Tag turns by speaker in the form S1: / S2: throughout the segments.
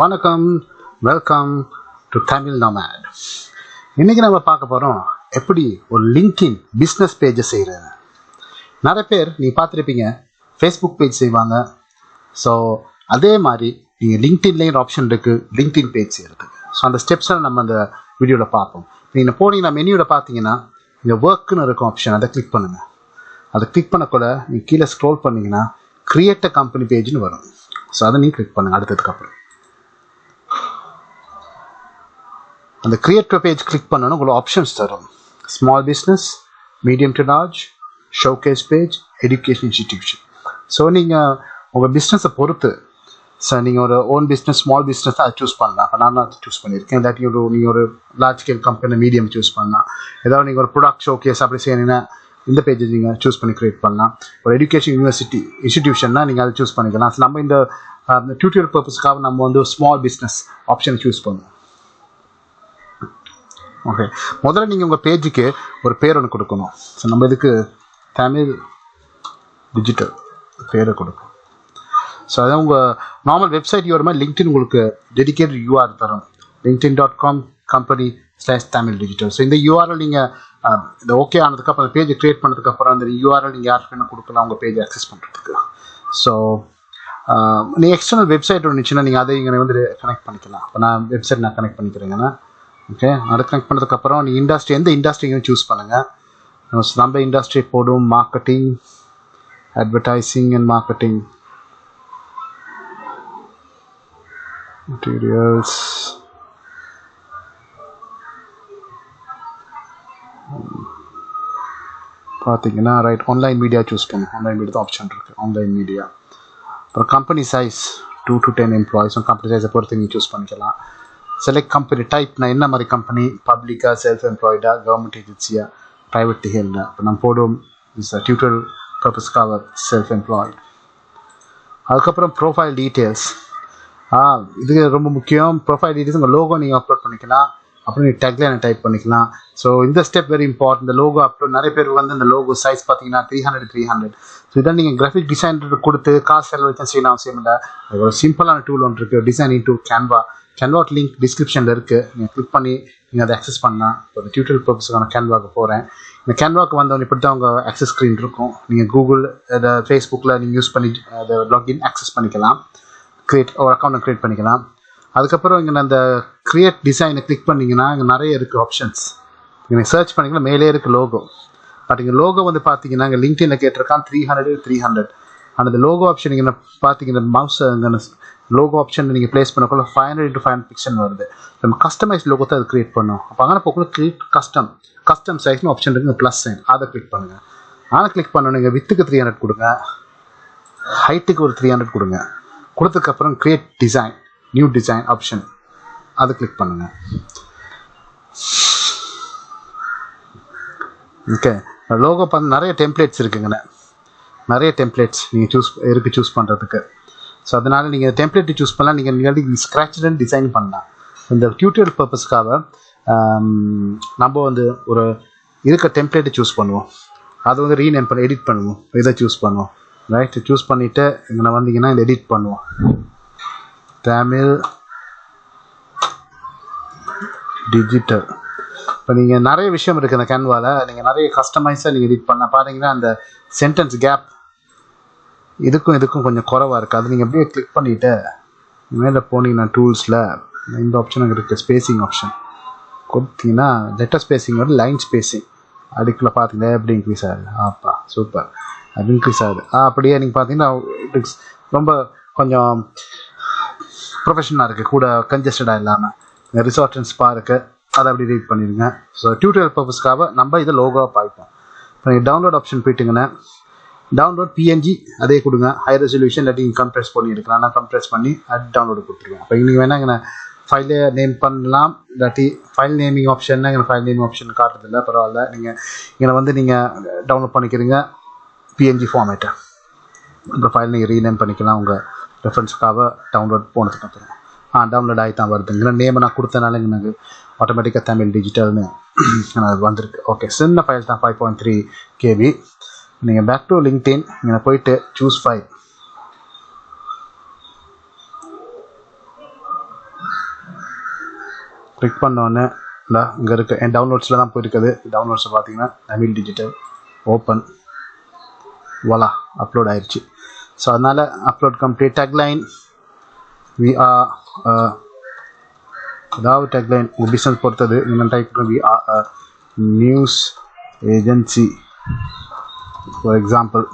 S1: வணக்கம், welcome to Tamil nomad. இன்னைக்கு நம்ம பார்க்க போகிறோம் எப்படி ஒரு லிங்க்டின் பிஸ்னஸ் பேஜை செய்கிறது. நிறைய பேர் நீங்கள் பார்த்துருப்பீங்க, ஃபேஸ்புக் பேஜ் செய்வாங்க. ஸோ அதே மாதிரி நீங்கள் லிங்க்டின்லேயும் ஆப்ஷன் இருக்குது லிங்க்டின் பேஜ் செய்கிறதுக்கு. ஸோ அந்த ஸ்டெப்ஸை நம்ம அந்த வீடியோவில் பார்ப்போம். நீங்கள் போனீங்கன்னா மெனுவில் பார்த்தீங்கன்னா இந்த ஒர்க்குன்னு இருக்கும் ஆப்ஷன், அதை கிளிக் பண்ணுங்கள். அதை கிளிக் பண்ணக்கூட நீங்கள் கீழே ஸ்க்ரோல் பண்ணிங்கன்னா கிரியேட் அ கம்பெனி பேஜ்னு வரும். ஸோ அதை நீங்கள் கிளிக் பண்ணுங்கள். அடுத்ததுக்கப்புறம் அந்த கிரியேட் பேஜ் கிளிக் பண்ணணும். உங்களுக்கு ஆப்ஷன்ஸ் தரும். Small business, medium to large, showcase page, education institution. So நீங்கள் உங்கள் பிஸ்னஸை பொறுத்து, ஸோ நீங்கள் ஒரு ஓன் பிஸ்னஸ், ஸ்மால் பிஸ்னஸ் அதை சூஸ் பண்ணலாம். இப்போ நான் அதை சூஸ் பண்ணியிருக்கேன். இல்லாட்டி நீங்கள் ஒரு large scale company medium choose பண்ணலாம். ஏதாவது நீங்கள் ஒரு ப்ராடக்ட் ஷோகேஸ் அப்படி செய்யணுன்னா இந்த பேஜை நீங்கள் சூஸ் பண்ணி க்ரியேட் பண்ணலாம். ஒரு எஜுகேஷன் இன்ஸ்டிடியூஷன்னா நீங்கள் அதை சூஸ் பண்ணிக்கலாம். நம்ம இந்த டியூட்டோரியல் பர்பஸ்க்காக நம்ம வந்து ஸ்மால் பிஸ்னஸ் ஆப்ஷனை சூஸ் பண்ணுவோம். ஓகே, முதல்ல நீங்கள் உங்கள் பேஜுக்கு ஒரு பேர் ஒன்று கொடுக்கணும். ஸோ நம்ம இதுக்கு தமிழ் டிஜிட்டல் பேரை கொடுக்கும். ஸோ அதான் உங்கள் நார்மல் வெப்சைட் யூஆர் மாதிரி லிங்க்டின் உங்களுக்கு டெடிகேட்டட் யூஆர் தரும். linkedin.com company/தமிழ் டிஜிட்டல். ஸோ இந்த யூஆர்எல் நீங்கள் இந்த ஓகே ஆனதுக்கப்புறம் அந்த பேஜை க்ரியேட் பண்ணதுக்கப்புறம் அந்த யூஆர்எல் நீங்கள் யாருக்கு வேணும் கொடுக்கலாம் உங்கள் பேஜை அக்சஸ் பண்ணுறதுக்கு. ஸோ நீங்கள் எக்ஸ்டர்னல் வெப்சைட் இருந்துச்சுன்னா நீங்கள் அதை இங்கே வந்து கனெக்ட் பண்ணிக்கலாம். இப்போ நான் வெப்சைட் நான் கனெக்ட் பண்ணிக்கிறேங்கன்னா ஓகே, அதை கனெக்ட் பண்ணதுக்கப்புறம் நீங்கள் இண்டஸ்ட்ரி எந்த இண்டஸ்ட்ரியும் சூஸ் பண்ணுங்கள். நம்ம இண்டஸ்ட்ரி போடும் marketing, advertising and marketing, materials, பார்த்தீங்கன்னா ரைட் ஆன்லைன் மீடியா சூஸ் பண்ணும். ஆன்லைன் மீடியா தான் ஆப்ஷன் இருக்குது, ஆன்லைன் மீடியா. அப்புறம் company size 2 to 10 employees. Company சைஸை பொறுத்து நீங்கள் சூஸ் பண்ணிக்கலாம். செலக்ட் கம்பெனி டைப், நான் என்ன மாதிரி கம்பெனி, பப்ளிக்கா, செல்ஃப் எம்ப்ளாய்டா, கவர்மெண்ட் ஏஜென்சியா, ப்ரைவேட் ஹெல்டா. இப்போ நம்ம போடும் டியூட்டோரியல் பர்பஸ்க்காக செல்ஃப் எம்ப்ளாய்டு. அதுக்கப்புறம் ப்ரொஃபைல் டீட்டெயில்ஸ். இது ரொம்ப முக்கியம். ப்ரொஃபைல் டீட்டெயில்ஸ் உங்கள் லோகோ நீங்கள் அப்லோட் பண்ணிக்கலாம். அப்புறம் நீங்கள் டேக்லைனை டைப் பண்ணிக்கலாம். ஸோ இந்த ஸ்டெப் வெரி இம்பார்ட்டன்ட். இந்த லோகோ அப்லோட் நிறைய பேர் வந்து இந்த லோகோ சைஸ் பார்த்தீங்கன்னா 300. ஸோ இதான் நீங்கள் கிராஃபிக் டிசைனர் கொடுத்து காசு செலவழிச்சு செய்யணும் அவசியம் இல்லை. ஒரு சிம்பிளான டூல் ஒன்று இருக்குது, டிசைனிங் டூல் கேன்வா. கேன்வாட் லிங்க் டிஸ்கிரிப்ஷனில் இருக்குது. நீங்கள் கிளிக் பண்ணி நீங்கள் அதை அக்சஸ் பண்ணலாம். இப்போ இந்த டியூட்டோரியல் பர்பஸுக்கான கேன்வாக்கு போகிறேன். இந்த கேன்வாக்கு வந்தவங்க இப்படி தான் உங்கள் அக்சஸ் ஸ்க்ரீன் இருக்கும். நீங்கள் கூகுள் அதை ஃபேஸ்புக்கில் நீங்கள் யூஸ் பண்ணி அதை லாகின் அக்சஸ் பண்ணிக்கலாம். ஒரு அக்கௌண்ட்டை க்ரியேட் பண்ணிக்கலாம். அதுக்கப்புறம் இங்கே அந்த க்ரியேட் டிசைனை கிளிக் பண்ணிங்கன்னா இங்கே நிறைய இருக்குது ஆப்ஷன்ஸ். நீங்கள் சர்ச் பண்ணிங்கன்னா மேலே இருக்குது லோகோ. பட் இங்கே லோகோ வந்து பார்த்தீங்கன்னா இங்கே லிங்க்டின்ல கேட்டிருக்கான் 300. அந்த லோகோ ஆப்ஷன் நீங்கள் பார்த்தீங்கன்னா மவுஸ் இங்கே லோகோ ஆப்ஷன் நீங்கள் ப்ளேஸ் பண்ணக்குள்ள 500x500 பிக்சல் வருது. நம்ம கஸ்டமைஸ் லோகோ தான் அது க்ரியேட் பண்ணோம். அப்போ அங்கே போக்குள்ள க்ரியேட் கஸ்டம் சைஸ்னு ஆப்ஷன் இருக்குது, ப்ளஸ் சைன். அதை கிளிக் பண்ணுங்கள். ஆனால் கிளிக் பண்ணணும். நீங்கள் வித்துக்கு 300 கொடுங்க, ஹைட்டுக்கு ஒரு 300 கொடுங்க. கொடுத்ததுக்கப்புறம் create design, new design option, அதை கிளிக் பண்ணுங்கள். ஓகே, லோகோ பார்த்து நிறைய டெம்ப்ளேட்ஸ் இருக்குங்கண்ணே. நிறைய டெம்ப்ளேட்ஸ் நீங்கள் சூஸ் பண்ணுறதுக்கு. ஸோ அதனால் நீங்கள் டெம்ப்ளேட் சூஸ் பண்ணலாம். நீங்கள் முன்னாடி ஸ்க்ராட்ச்லேருந்து டிசைன் பண்ணலாம். இந்த டியூட்டோரியல் பர்பஸ்க்காக நம்ம வந்து ஒரு இருக்க டெம்ப்ளேட்டை சூஸ் பண்ணுவோம். அதை வந்து ரீநேம் பண்ணி எடிட் பண்ணுவோம். இதை சூஸ் பண்ணுவோம். ரைட், சூஸ் பண்ணிவிட்டு இங்கே வந்தீங்கன்னா இந்த எடிட் பண்ணுவோம். தமிழ் டிஜிட்டல். இப்போ நீங்கள் நிறைய விஷயம் இருக்குது அந்த கேன்வாவில். நீங்கள் நிறைய கஸ்டமைஸாக நீங்கள் எடிட் பண்ணலாம். பார்த்தீங்கன்னா அந்த சென்டென்ஸ் கேப் இதுக்கும் கொஞ்சம் குறைவாக இருக்குது. அது நீங்கள் அப்படியே கிளிக் பண்ணிவிட்டு மேலே போனீங்கன்னா டூல்ஸில் இந்த ஆப்ஷன் இருக்குது, ஸ்பேசிங் ஆப்ஷன் கொடுத்தீங்கன்னா லெட்டர் ஸ்பேசிங் வந்து லைன் ஸ்பேசிங் அதுக்குள்ளே பார்த்தீங்கன்னா எப்படி இன்க்ரீஸ் ஆகுது. சூப்பர், அது இன்க்ரீஸ் ஆகுது. அப்படியே நீங்கள் பார்த்தீங்கன்னா ரொம்ப கொஞ்சம் ப்ரொஃபஷனலாக இருக்குது, கூட கன்ஜஸ்டடாக இல்லாமல் ரிசார்ட் அண்ட் ஸ்பா இருக்குது. அதை அப்படி ரீட் பண்ணிடுங்க. ஸோ டியூட்டோரியல் பர்பஸ்க்காக நம்ம இதை லோகோவாக பார்ப்போம். இப்போ நீங்கள் டவுன்லோட் ஆப்ஷன் போயிட்டுங்கன்னா டவுன்லோட் பிஎன்ஜி அதே கொடுங்க. ஹை ரெசல்யூஷன் இல்லாட்டி நீங்கள் கம்ப்ரெஸ் பண்ணி எடுக்கலாம். நான் கம்ப்ரெஸ் பண்ணி அது டவுன்லோடு கொடுத்துருவேன். இப்போ நீங்கள் வேணால் இங்கே ஃபைலை நேம் பண்ணலாம். இல்லாட்டி ஃபைல் நேமிங் ஆப்ஷன்னா இங்கே ஃபைல் நேமிங் ஆப்ஷன் காட்டுறதில்ல, பரவாயில்ல. நீங்கள் இங்கே வந்து நீங்கள் டவுன்லோட் பண்ணிக்கிறீங்க பிஎன்ஜி ஃபார்மேட்டை. அப்புறம் ஃபைல் நீங்கள் ரீநேம் பண்ணிக்கலாம் உங்கள் ரெஃபரன்ஸுக்காக. டவுன்லோட் போனதுக்கப்புறம் டவுன்லோட் ஆகி தான் வருது. இங்கே நேம் நான் கொடுத்தனால எனக்கு ஆட்டோமேட்டிக்காக தமிழ் டிஜிட்டல்னு அது வந்திருக்கு. ஓகே, சின்ன ஃபைல் தான், 5.3 KB. நீங்கள் பேக் டு லிங்க்டின் இங்கே போயிட்டு சூஸ் ஃபைல். கிளிக் பண்ணோன்னே இங்கே இருக்குது என் டவுன்லோட்ஸில் தான் போயிருக்குது. டவுன்லோட்ஸை பார்த்தீங்கன்னா தமிழ் டிஜிட்டல் ஓப்பன் வாலா அப்லோட் ஆயிடுச்சு. ஸோ அதனால் upload complete. Tagline we are அதாவது டேக்லைன் உங்கள் பிஸ்னஸ் பொறுத்தது. நீங்கள் டைப் பண்ண we are news agency for example.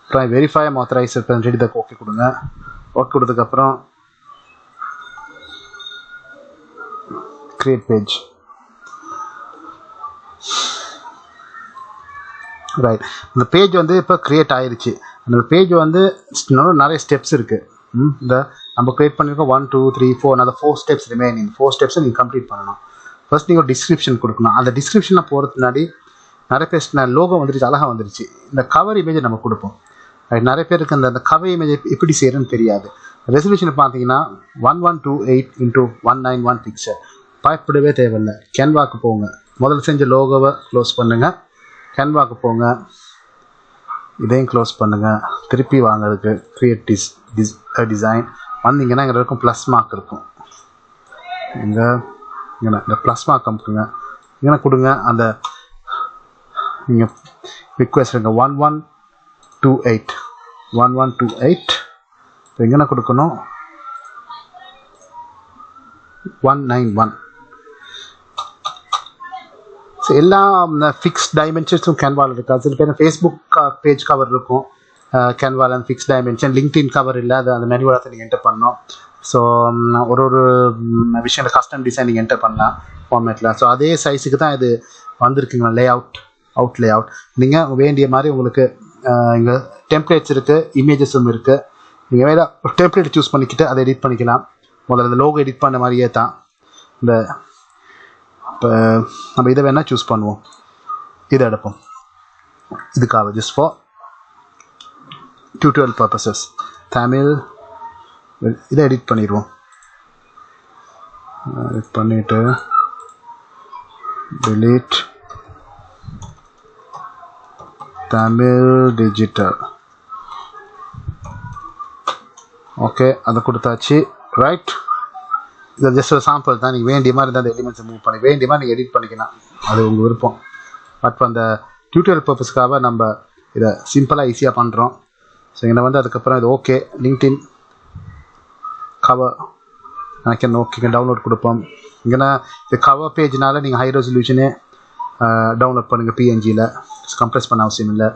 S1: அப்புறம் வெரிஃபை ஆத்தரைஸ் ரெப்ரசன்டேட்டிவ் ஓகே கொடுங்க. ஓகே கொடுத்ததுக்கப்புறம் கிரியேட் பேஜ். ரைட், இந்த பேஜ் வந்து இப்போ க்ரியேட் ஆயிடுச்சு. அந்த பேஜ் வந்து நிறைய ஸ்டெப்ஸ் இருக்குது. இந்த நம்ம க்ரியேட் பண்ணியிருக்கோம் 1 2 3 4 அந்த 4 ஸ்டெப்ஸ் ரிமைனிங். 4 ஸ்டெப்ஸை நீங்கள் கம்ப்ளீட் பண்ணணும். ஃபர்ஸ்ட் நீங்கள் ஒரு டிஸ்கிரிப்ஷன் கொடுக்கணும். அந்த டிஸ்கிரிப்ஷனில் போகிறதுக்கு முன்னாடி நிறைய பேர் லோகோ வந்துருச்சு, அழகாக வந்துருச்சு. இந்த கவர் இமேஜை நம்ம கொடுப்போம். ரைட், நிறைய பேருக்கு அந்த கவர் இமேஜ் எப்படி செய்யறதுன்னு தெரியாது. ரெசல்யூஷன் பார்த்தீங்கன்னா 1128x191 பிக்சர். பயப்படவே தேவையில்லை. கேன்வாக்கு போங்க. முதல்ல செஞ்ச லோகோவை க்ளோஸ் பண்ணுங்கள். கேன்வாக்கு போங்க, இதையும் க்ளோஸ் பண்ணுங்கள். திருப்பி வாங்கிறதுக்கு க்ரியேட் டிசைன் வந்தீங்கன்னா இங்கே இருக்கும் ப்ளஸ் மார்க் இருக்கும். இங்கே இந்த ப்ளஸ் மார்க் அமுக்குங்க. இங்கே கொடுங்க. அந்த நீங்கள் ரிக்வெஸ்ட் இருங்க 1128 எங்கே கொடுக்கணும் 191. ஸோ எல்லா ஃபிக்ஸ் டைமென்ஷன்ஸும் கேன்வாவில் இருக்குது. சில பேர் ஃபேஸ்புக் பேஜ் கவர் இருக்கும் கேன்வால், அந்த ஃபிக்ஸ் டைமென்ஷன். லிங்க்டின் கவர் இல்லை, அது அந்த மெனுவலாக நீங்கள் என்டர் பண்ணணும். ஸோ ஒரு விஷயம் கஸ்டம் டிசைன் நீங்கள் என்டர் பண்ணலாம் ஃபார்மேட்டில். ஸோ அதே சைஸுக்கு தான் இது வந்திருக்குங்க. அவுட் லே அவுட் நீங்கள் வேண்டிய மாதிரி உங்களுக்கு இங்கே டெம்ப்ளேட்ஸ் இருக்குது, இமேஜஸும் இருக்குது. நீங்கள் வேறு ஒரு டெம்ப்ளேட் சூஸ் பண்ணிக்கிட்டு அதை எடிட் பண்ணிக்கலாம். முதல்ல இந்த லோகோ எடிட் பண்ண மாதிரியே தான் இந்த. இப்போ நம்ம இதை வேணால் சூஸ் பண்ணுவோம். இதை எடுப்போம். இதுக்காக just for tutorial purposes Tamil இதை எடிட் பண்ணிடுவோம். எடிட் பண்ணிவிட்டு delete தமிழ் டிஜிட்டல். ஓகே, அதை கொடுத்தாச்சு. ரைட், இது ஜஸ்ட் ஒரு சாம்பிள் தான். நீங்கள் வேண்டிய மாதிரி இருந்தால் அந்த எலிமெண்ட்ஸை மூவ் பண்ணி வேண்டிய மாதிரி நீங்கள் எடிட் பண்ணிக்கலாம். அது உங்கள் விருப்பம். பட் அந்த டியூட்டோரியல் பர்பஸ்க்காக நம்ம இதை சிம்பிளாக ஈஸியாக பண்ணுறோம். ஸோ இங்கே வந்து அதுக்கப்புறம் இது ஓகே. லிங்க்டின் கவர் எனக்கு ஓகே டவுன்லோட் கொடுப்போம். இங்கேனா இது கவர் பேஜ்னால நீங்கள் ஹை ரெசல்யூஷனே டவுன்லோட் பண்ணுங்கள். பிஎன்ஜியில் கம்ப்ரெஸ் பண்ண அவசியம் இல்லை.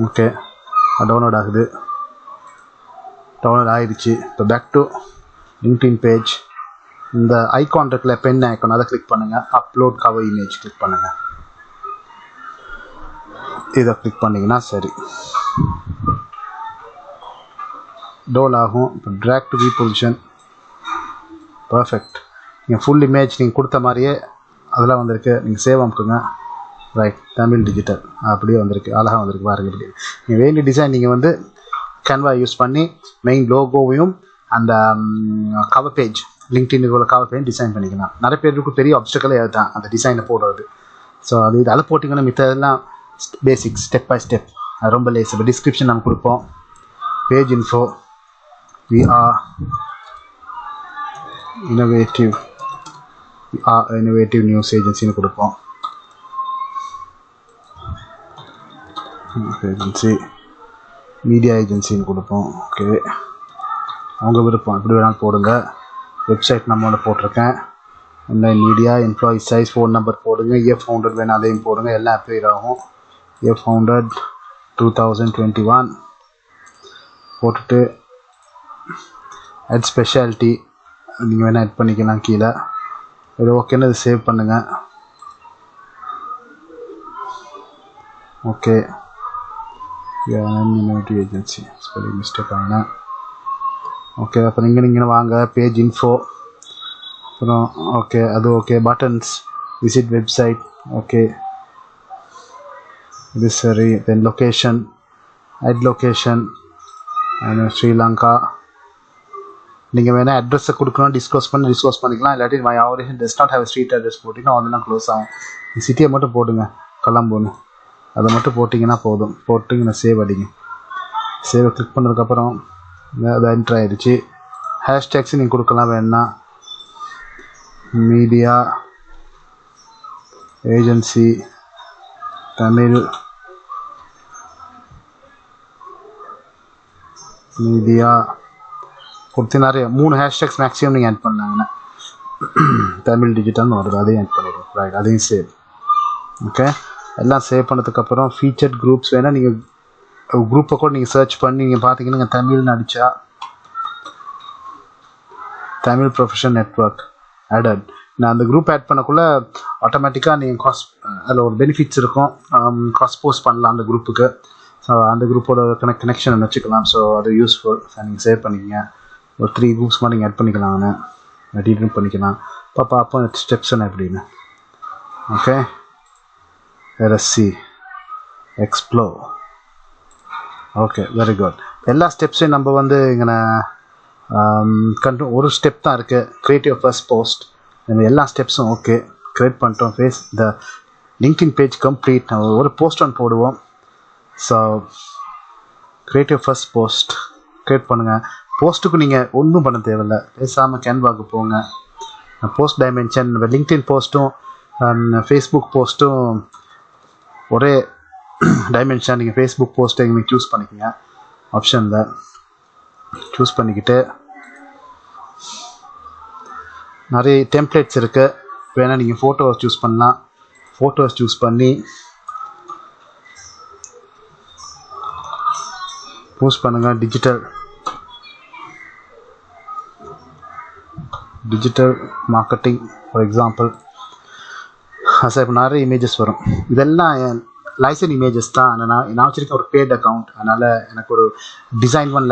S1: ஓகே, டவுன்லோட் ஆகுது. டவுன்லோட் ஆகிடுச்சு. இப்போ பேக் டு லிங்க்டின் பேஜ். இந்த ஐகான் இருக்குல்ல, பென் ஐகான், அதை கிளிக் பண்ணுங்கள். அப்லோட் கவர் இமேஜ் கிளிக் பண்ணுங்கள். இதை கிளிக் பண்ணிங்கன்னா சரி டோல் ஆகும். இப்போ ட்ராக் டு ரீபொசிஷன். பர்ஃபெக்ட். நீங்கள் ஃபுல் இமேஜ் நீங்கள் கொடுத்த மாதிரியே அதெல்லாம் வந்திருக்கு. நீங்கள் சேவ் அமுக்குங்க. ரைட், தமிழ் டிஜிட்டல் அப்படியே வந்திருக்கு. அழகாக வந்திருக்கு பாருங்க. இப்படி நீங்கள் வேண்டிய டிசைன் நீங்கள் வந்து கேன்வா யூஸ் பண்ணி மெயின் லோகோவையும் அந்த கவர் பேஜ் லிங்க்டின் உள்ள கவர் பேஜ் டிசைன் பண்ணிக்கலாம். நிறைய பேருக்கு பெரிய ஆப்ஸ்டக்கலே அதுதான் அந்த டிசைனை போடுறது. ஸோ அதை போட்டிங்கன்னா மித்ததெல்லாம் பேசிக்ஸ் ஸ்டெப் பை ஸ்டெப் ரொம்ப லேஸ். இப்போ டிஸ்கிரிப்ஷன் நம்ம கொடுப்போம். Page info we are innovative news ஏஜென்சின்னு கொடுப்போம். ஏஜென்சி மீடியா ஏஜென்சின்னு கொடுப்போம். ஓகே, அவங்க விருப்பம் எப்படி வேணாலும் போடுங்க. வெப்சைட் நம்மளோட போட்டிருக்கேன். Online media, employee size, phone number போடுங்க. இயர் ஃபவுண்டட் வேணும், அதையும் போடுங்க. எல்லாம் அப்ளை ஆகும். இயர் ஃபவுண்டட் 2021 போட்டுட்டு அட் ஸ்பெஷாலிட்டி நீங்கள் வேணால் ஆட் பண்ணிக்கலாம் கீழே. இது ஓகேன்னு அது சேவ் பண்ணுங்கள். Okay, innovative agency spelling mistake ஆகினா. ஓகே, அப்புறம் நீங்கள் வாங்க. பேஜ் இன்ஃபோ, அப்புறம் ஓகே அது okay. Buttons, visit website, okay இது சரி. Then location, at location Sri Lanka. நீங்கள் வேணால் அட்ரஸை கொடுக்கணும், டிஸ்க்ளோஸ் பண்ணிக்கலாம். இல்லாட்டி my operation does not have street address போட்டிங்கன்னா அதெல்லாம் க்ளோஸ் ஆகும். சிட்டியை மட்டும் போடுங்க, கொலம்போன்னு அதை மட்டும் போட்டிங்கன்னா போதும். போட்டு நான் சேவ் அடிங்க. சேவை கிளிக் பண்ணதுக்கப்புறம் அது என்ட்ரு ஆகிடுச்சு. ஹேஷ்டேக்ஸ் நீங்கள் கொடுக்கலாம் வேணா. மீடியா ஏஜென்சி தமிழ் மீடியா கொடுத்து நிறைய 3 ஹேஷ்டேக்ஸ் மேக்ஸிமம் நீங்கள் ஆட் பண்ணாங்கன்னா தமிழ் டிஜிட்டல்னு வருது, அதையும் ஆட் பண்ணிவிடும். ரைட், அதையும் சேவ். ஓகே, எல்லாம் சேவ் பண்ணதுக்கப்புறம் ஃபீச்சர்ட் குரூப்ஸ் வேணால் நீங்கள் குரூப்பை கூட நீங்கள் சர்ச் பண்ணி நீங்கள் பார்த்தீங்கன்னா நீங்கள் தமிழ்னு அடித்தா தமிழ் ப்ரொஃபஷன் நெட்ஒர்க் ஆடட். நான் அந்த குரூப் ஆட் பண்ணக்குள்ளே ஆட்டோமேட்டிக்காக நீங்கள் அதில் ஒரு பெனிஃபிட்ஸ் இருக்கும். காஸ்ட் போஸ்ட் பண்ணலாம் அந்த குரூப்புக்கு. ஸோ அந்த குரூப்போட கனெக்ஷன் வச்சுக்கலாம். ஸோ அது யூஸ்ஃபுல். நீங்கள் சேவ் பண்ணிக்கங்க. ஒரு 3 குரூப்ஸ் மாதிரி நீங்கள் ஆட் பண்ணிக்கலாம்னு டீட்டெயில் பண்ணிக்கலாம். பார்ப்போம் ஸ்டெப்ஸ் என்ன எப்படின்னு. Okay, RSC explore. Okay, very good. எல்லா ஸ்டெப்ஸையும் நம்ம வந்து இங்கே ஒரு ஸ்டெப் தான் இருக்குது, கிரியேட்டிவ் ஃபர்ஸ்ட் போஸ்ட். நம்ம எல்லா ஸ்டெப்ஸும் ஓகே கிரியேட் பண்ணிட்டோம். த லிங்க்டின் பேஜ் கம்ப்ளீட். நம்ம ஒரு போஸ்ட் ஒன்று போடுவோம். So creative first post create பண்ணுங்கள். போஸ்ட்டுக்கு நீங்கள் ஒன்றும் பண்ண தேவையில்லை, பேசாமல் கேன்வாக்கு போங்க. போஸ்ட் டைமென்ஷன் லிங்க்டின் போஸ்ட்டும் ஃபேஸ்புக் போஸ்ட்டும் ஒரே டைமென்ஷன். நீங்கள் ஃபேஸ்புக் போஸ்ட்டை நீங்கள் சூஸ் பண்ணிக்கோங்க. ஆப்ஷனில் சூஸ் பண்ணிக்கிட்டு நிறைய டெம்ப்ளேட்ஸ் இருக்குது. வேணால் நீங்கள் ஃபோட்டோவை சூஸ் பண்ணலாம். ஃபோட்டோஸ் சூஸ் பண்ணி போஸ்ட் பண்ணுங்கள். Digital marketing for example. Sir இப்போ நிறைய இமேஜஸ் வரும். இதெல்லாம் லைசன் இமேஜஸ் தான். நான் வச்சுருக்கேன் ஒரு பேட் அக்கௌண்ட், அதனால் எனக்கு ஒரு டிசைன் ஒன்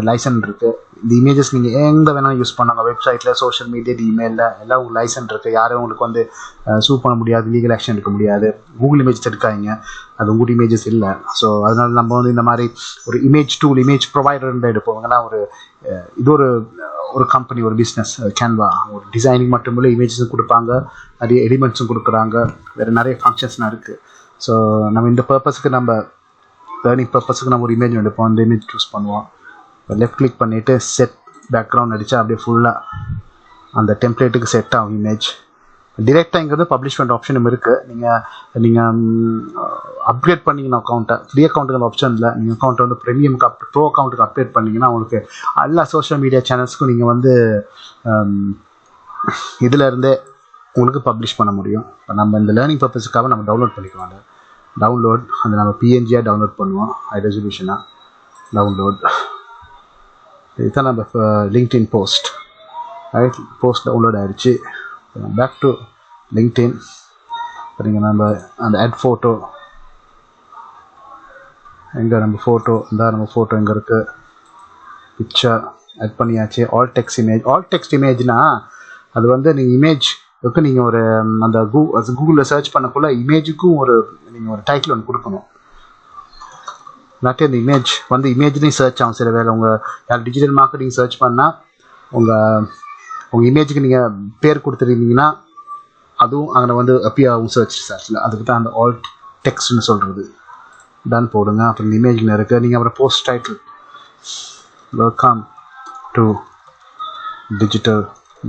S1: லைசன் இருக்குது. இந்த இமேஜஸ் நீங்கள் எங்கே வேணாலும் யூஸ் பண்ணாங்க, வெப்சைட்டில், சோஷியல் மீடியா, இமெயிலில் எல்லாம் உங்களுக்கு லைசன் இருக்குது. யாரும் உங்களுக்கு வந்து சூ பண்ண முடியாது, லீகல் ஆக்ஷன் எடுக்க முடியாது. கூகுள் இமேஜஸ் எடுக்காதீங்க, அது உங்கள் இமேஜஸ் இல்லை. ஸோ அதனால் நம்ம வந்து இந்த மாதிரி ஒரு இமேஜ் டூல், இமேஜ் ப்ரொவைடர் எடுப்போம். ஏன்னா இது ஒரு கம்பெனி, ஒரு பிஸ்னஸ். கேன்வா ஒரு டிசைனிங் மட்டும் இல்லை, இமேஜஸும் கொடுப்பாங்க, நிறைய எலிமெண்ட்ஸும் கொடுக்குறாங்க, வேறு நிறைய ஃபங்க்ஷன்ஸ்லாம் இருக்குது. ஸோ நம்ம இந்த பர்பஸுக்கு, நம்ம லேர்னிங் பர்பஸுக்கு நம்ம ஒரு இமேஜ் எடுப்போம். அந்த இமேஜ் சூஸ் பண்ணுவோம். லெஃப்ட் கிளிக் பண்ணிவிட்டு செட் பேக்ரவுண்ட் அடித்தா அப்படியே ஃபுல்லாக அந்த டெம்ப்ளேட்டுக்கு செட் ஆகும் இமேஜ். டிரெக்டாக இங்கே வந்து பப்ளிஷ் பண்ணுற ஆப்ஷனும் இருக்குது. நீங்கள் அப்கிரேட் பண்ணிங்கன்னா அக்கௌண்ட்டை, ஃப்ரீ அக்கௌண்ட்டுக்கு அந்த ஆப்ஷன் இல்லை. நீங்கள் அக்கௌண்ட்டை வந்து ப்ரீமியமுக்கு ப்ரோ அக்கௌண்ட்டுக்கு அப்டேட் பண்ணிங்கன்னா உங்களுக்கு எல்லா சோஷியல் மீடியா சேனல்ஸ்க்கும் நீங்கள் வந்து இதிலேருந்தே உங்களுக்கு பப்ளிஷ் பண்ண முடியும். இப்போ நம்ம இந்த லேர்னிங் பர்பஸுக்காக நம்ம டவுன்லோட் பண்ணிக்கலாம். டவுன்லோட் அந்த நம்ம பிஎன்ஜியாக டவுன்லோட் பண்ணுவோம், ஹை ரெசல்யூஷனாக டவுன்லோட். இதுதான் நம்ம LinkedIn post. Right, post download ஆகிடுச்சு. Back to LinkedIn. சரிங்க, நம்ம அந்த ஆட் ஃபோட்டோ எங்கே, நம்ம ஃபோட்டோ எங்கே இருக்குது, பிக்சர் ஆட் பண்ணியாச்சு. ஆல் டெக்ஸ்ட் இமேஜ்னால் அது வந்து நீங்கள் இமேஜ் நீங்கள் ஒரு அந்த கூகுளில் சர்ச் பண்ணக்குள்ள இமேஜுக்கும் நீங்கள் ஒரு டைட்டில் ஒன்று கொடுக்கணும். இல்லாட்டி அந்த இமேஜ் வந்து இமேஜ்லேயும் சர்ச் ஆகும். சில வேலை யார் டிஜிட்டல் மார்க்கெட்டிங் சர்ச் பண்ணால் உங்கள் இமேஜுக்கு நீங்கள் பேர் கொடுத்துருந்தீங்கன்னா அதுவும் அங்கே வந்து அப்பியர் ஆகும் சர்ச்சில். அதுக்கு தான் அந்த ஆல் டெக்ஸ்ட்னு சொல்கிறது. டன் போடுங்க. அப்புறம் இந்த இமேஜில் இருக்குது. நீங்கள் அப்புறம் post title welcome to digital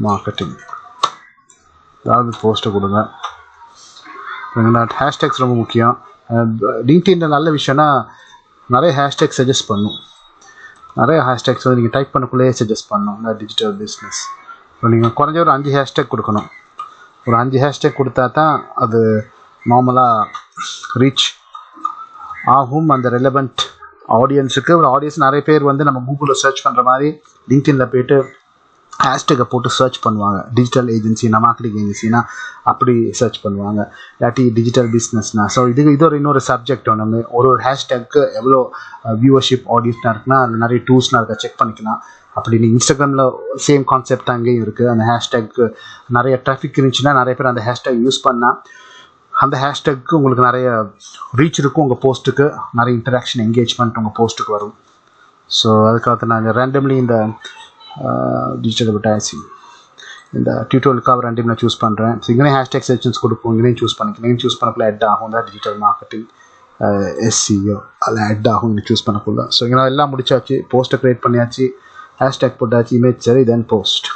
S1: marketing அதாவது போஸ்ட்டை கொடுங்க. ஹேஷ்டேக்ஸ் ரொம்ப முக்கியம். லிங்க்டின்ல நல்ல விஷயம்னா நிறைய ஹேஷ்டேக் சஜஸ்ட் பண்ணும். நிறைய ஹேஷ்டேக்ஸ் வந்து நீங்கள் டைப் பண்ணக்குள்ளேயே சஜஸ்ட் பண்ணணும். இந்த டிஜிட்டல் பிஸ்னஸ் இப்போ நீங்கள் குறைஞ்ச ஒரு 5 ஹேஷ்டேக் கொடுக்கணும். ஒரு 5 ஹேஷ்டேக் கொடுத்தா தான் அது நார்மலாக ரீச் ஆகும் அந்த ரெலவெண்ட் ஆடியன்ஸுக்கு. ஒரு ஆடியன்ஸ் நிறைய பேர் வந்து நம்ம கூகுளில் சர்ச் பண்ணுற மாதிரி லிங்க்டின்ல போய்ட்டு ஹேஷ்டேக்கை போட்டு சர்ச் பண்ணுவாங்க. டிஜிட்டல் ஏஜென்சினா, மார்க்கெட்டிங் ஏஜென்சினா அப்படி சர்ச் பண்ணுவாங்க. இல்லாட்டி டிஜிட்டல் பிஸ்னஸ்னா. ஸோ இது இன்னொரு சப்ஜெக்ட். நம்ம ஒரு ஹேஷ்டேக்கு எவ்வளோ வியூவர்ஷிப் ஆடியன்ஸ்னா இருக்குன்னா அதில் நிறைய டூல்ஸ்லாம் இருக்கா செக் பண்ணிக்கலாம். அப்படி நீங்கள் இன்ஸ்டாகிராமில் சேம் கான்செப்ட் தான் அங்கேயும் இருக்குது. அந்த ஹேஷ்டேக்கு நிறைய டிராஃபிக் இருந்துச்சுன்னா நிறைய பேர் அந்த ஹேஷ்டேக் யூஸ் பண்ணால் அந்த ஹேஷ்டேக்கு உங்களுக்கு நிறைய ரீச் இருக்கும். உங்கள் போஸ்ட்டுக்கு நிறைய இன்டராக்ஷன், என்கேஜ்மெண்ட் உங்கள் போஸ்ட்டுக்கு வரும். ஸோ அதுக்காக நான் ரேண்டம்லி இந்த டிஜிட்டல் அட்வர்டைசிங் இந்த டியூட்டோரியலுக்காக ரேண்டம்லி நான் சூஸ் பண்ணுறேன். ஸோ இங்கேயும் ஹேஷ்டேக் செக்ஷன்ஸ் கொடுப்போம். இங்கேயும் சூஸ் பண்ணிக்கலாம். சூஸ் பண்ணக்குள்ள ஹெட் ஆகும் தான் டிஜிட்டல் மார்க்கெட்டிங் SEO அதில் ஹெட் ஆகும் இங்கே சூஸ் பண்ணக்குள்ள. ஸோ இங்கே எல்லாம் முடிச்சாச்சு. போஸ்ட்டை க்ரியேட் பண்ணியாச்சு. ஹேஷ்டேக் போட்டாச்சு, இமேஜ் சரி, தென் போஸ்ட்.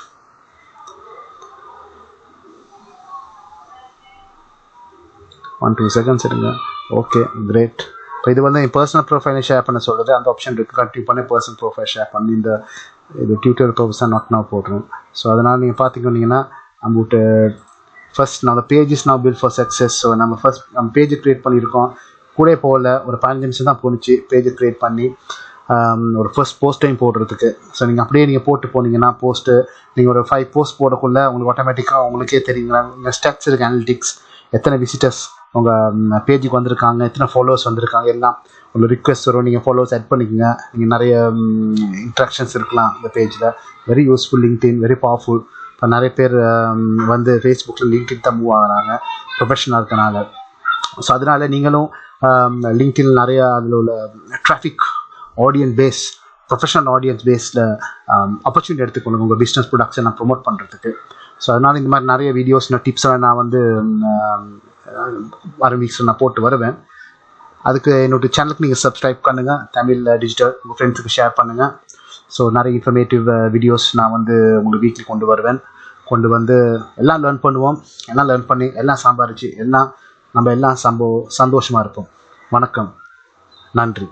S1: ஒன் 2 செகண்ட்ஸ் இருங்க. Okay, great. இப்போ இது வந்து என் பர்சனல் ப்ரொஃபைலை ஷேர் பண்ண சொல்கிறது, அந்த ஆப்ஷன் இருக்குது. கண்டினியூ பண்ணி பர்சனல் ப்ரொஃபைல் ஷேர் பண்ணி இந்த இது டியூட்டர் பர்பஸாக நாட் நான் போடுறேன். ஸோ அதனால் நீங்கள் பார்த்திங்கன்னா நம்மகிட்ட ஃபர்ஸ்ட் நம்ம பேஜஸ் நான் பில்ட் ஃபார் சக்ஸஸ். ஸோ நம்ம பேஜை க்ரியேட் பண்ணியிருக்கோம், கூட போகல, ஒரு 15 நிமிஷம் தான் போணுச்சு பேஜை க்ரியேட் பண்ணி ஒரு ஃபர்ஸ்ட் போஸ்ட் டைம் போடுறதுக்கு. ஸோ நீங்கள் அப்படியே நீங்கள் போட்டு போனீங்கன்னா போஸ்ட்டு நீங்கள் ஒரு 5 போஸ்ட் போடக்குள்ள உங்களுக்கு ஆட்டோமேட்டிக்காக உங்களுக்கே தெரியுங்களா உங்கள் ஸ்டெப்ஸ் இருக்குது, அனலிட்டிக்ஸ், எத்தனை விசிட்டர்ஸ் உங்கள் பேஜுக்கு வந்திருக்காங்க, எத்தனை ஃபாலோவர்ஸ் வந்திருக்காங்க, எல்லாம் ஒரு ரிக்வெஸ்ட் வரும். நீங்கள் ஃபாலோவர்ஸ் ஆட் பண்ணிக்கோங்க. நீங்கள் நிறைய இன்ட்ராக்ஷன்ஸ் இருக்கலாம் இந்த பேஜில். Very useful LinkedIn, very powerful. இப்போ நிறைய பேர் வந்து ஃபேஸ்புக்கில் லிங்க்டின் தான் மூவ் ஆகிறாங்க ப்ரொஃபஷனலாக இருக்கனால. ஸோ அதனால் நீங்களும் லிங்க்டின் நிறைய அதில் உள்ள traffic audience base, professional audience பேஸில் ஆப்பர்ச்சுனிட்டி எடுத்துக்கொள்ளுங்க உங்கள் பிஸ்னஸ் ப்ரொடக்ஷனை நான் ப்ரொமோட் பண்ணுறதுக்கு. ஸோ அதனால் இந்த மாதிரி நிறைய வீடியோஸ், டிப்ஸ்லாம் நான் வந்து வர வீக்ஸில் நான் போட்டு வருவேன். அதுக்கு என்னோட சேனலுக்கு நீங்கள் சப்ஸ்கிரைப் பண்ணுங்கள், தமிழ் டிஜிட்டல், உங்கள் ஃப்ரெண்ட்ஸுக்கு ஷேர் பண்ணுங்கள். ஸோ நிறைய இன்ஃபர்மேட்டிவ் வீடியோஸ் நான் வந்து உங்களுக்கு வீக்லி கொண்டு வந்து எல்லாம் லேர்ன் பண்ணுவோம். எல்லாம் லேர்ன் பண்ணி எல்லாம் சம்பாரிச்சு நம்ம எல்லாம் சந்தோஷமாக இருப்போம். வணக்கம், நன்றி.